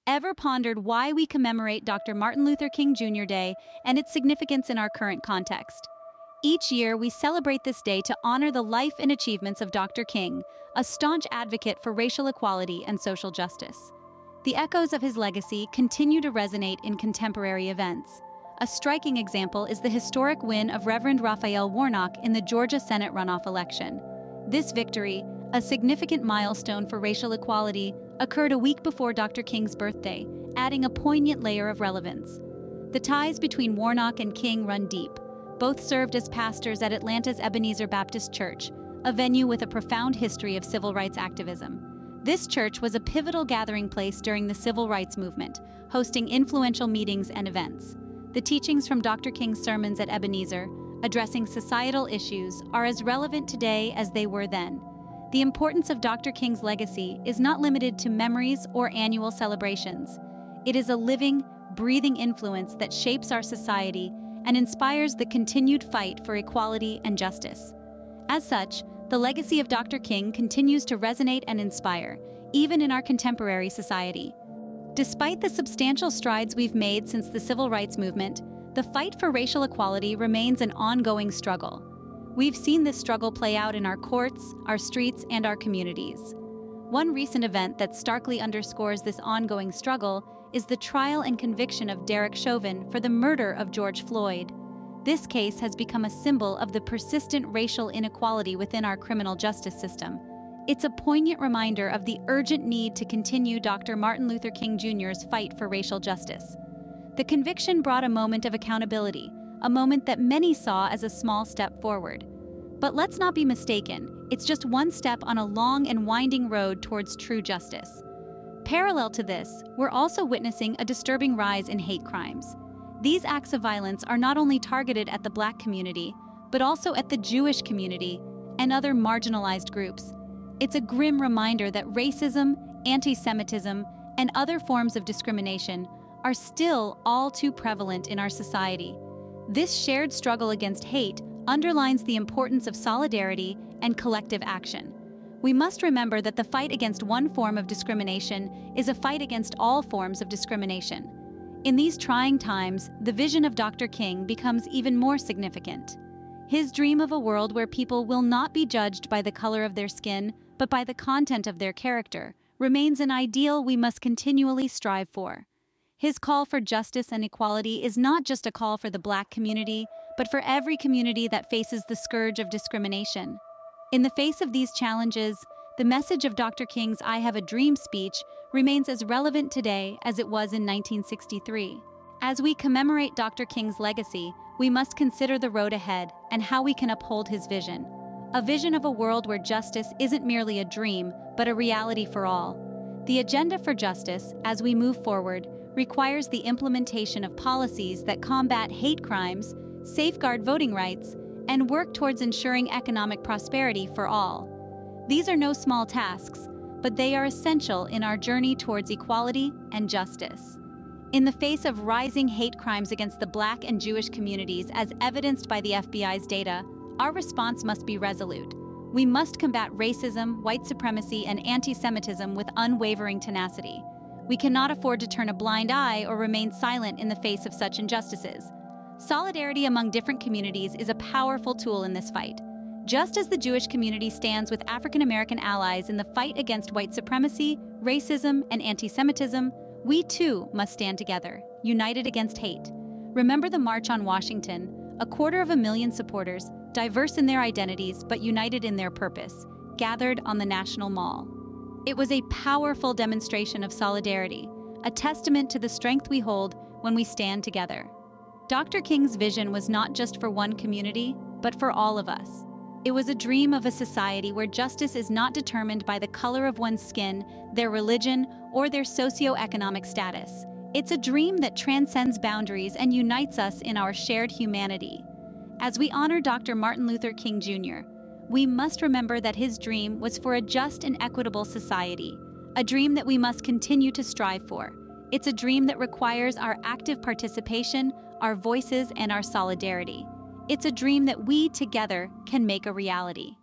ever pondered why we commemorate Dr. Martin Luther King Jr. Day and its significance in our current context? Each year, we celebrate this day to honor the life and achievements of Dr. King, a staunch advocate for racial equality and social justice. The echoes of his legacy continue to resonate in contemporary events. A striking example is the historic win of Reverend Raphael Warnock in the Georgia Senate runoff election. This victory, a significant milestone for racial equality, occurred a week before Dr. King's birthday, adding a poignant layer of relevance. The ties between Warnock and King run deep. Both served as pastors at Atlanta's Ebenezer Baptist Church, a venue with a profound history of civil rights activism. This church was a pivotal gathering place during the civil rights movement, hosting influential meetings and events. The teachings from Dr. King's sermons at Ebenezer, addressing societal issues, are as relevant today as they were then. The importance of Dr. King's legacy is not limited to memories or annual celebrations. It is a living, breathing influence that shapes our society and inspires the continued fight for equality and justice. As such, the legacy of Dr. King continues to resonate and inspire, even in our contemporary society. Despite the substantial strides we've made since the civil rights movement, the fight for racial equality remains an ongoing struggle. We've seen this struggle play out in our courts, our streets, and our communities. One recent event that starkly underscores this ongoing struggle is the trial and conviction of Derek Chauvin for the murder of George Floyd. This case has become a symbol of the persistent racial inequality within our criminal justice system. It's a poignant reminder of the urgent need to continue Dr. Martin Luther King Jr.'s fight for racial justice. The conviction brought a moment of accountability, a moment that many saw as a small step forward. But let's not be mistaken, it's just one step on a long and winding road towards true justice. Parallel to this, we're also witnessing a disturbing rise in hate crimes. These acts of violence are not only targeted at the Black community, but also at the Jewish community and other marginalized groups. It's a grim reminder that racism, anti-Semitism, and other forms of discrimination are still all too prevalent in our society. This shared struggle against hate underlines the importance of solidarity and collective action. We must remember that the fight against one form of discrimination is a fight against all forms of discrimination. In these trying times, the vision of Dr. King becomes even more significant. His dream of a world where people will not be judged by the color of their skin, but by the content of their character, remains an ideal we must continually strive for. His call for justice and equality is not just a call for the Black community, but for every community that faces the scourge of discrimination. In the face of these challenges, the message of Dr. King's "I Have a Dream" speech remains as relevant today as it was in 1963. As we commemorate Dr. King's legacy, we must consider the road ahead and how we can uphold his vision. A vision of a world where justice isn't merely a dream, but a reality for all. The agenda for justice, as we move forward, requires the implementation of policies that combat hate crimes, safeguard voting rights, and work towards ensuring economic prosperity for all. These are no small tasks, but they are essential in our journey towards equality and justice. In the face of rising hate crimes against the Black and Jewish communities, as evidenced by the FBI's data, our response must be resolute. We must combat racism, white supremacy, and anti-Semitism with unwavering tenacity. We cannot afford to turn a blind eye or remain silent in the face of such injustices. Solidarity among different communities is a powerful tool in this fight. Just as the Jewish community stands with African American allies in the fight against white supremacy, racism, and anti-Semitism, we too must stand together, united against hate. Remember the March on Washington, 250,000 supporters, diverse in their identities but united in their purpose, gathered on the National Mall. It was a powerful demonstration of solidarity, a testament to the strength we hold when we stand together. Dr. King's vision was not just for one community, but for all of us. It was a dream of a society where justice is not determined by the color of one's skin, their religion, or their socioeconomic status. It's a dream that transcends boundaries and unites us in our shared humanity. As we honor Dr. Martin Luther King Jr., we must remember that his dream was for a just and equitable society, a dream that we must continue to strive for. It's a dream that requires our active participation, our voices, and our solidarity. It's a dream that we together can make a reality.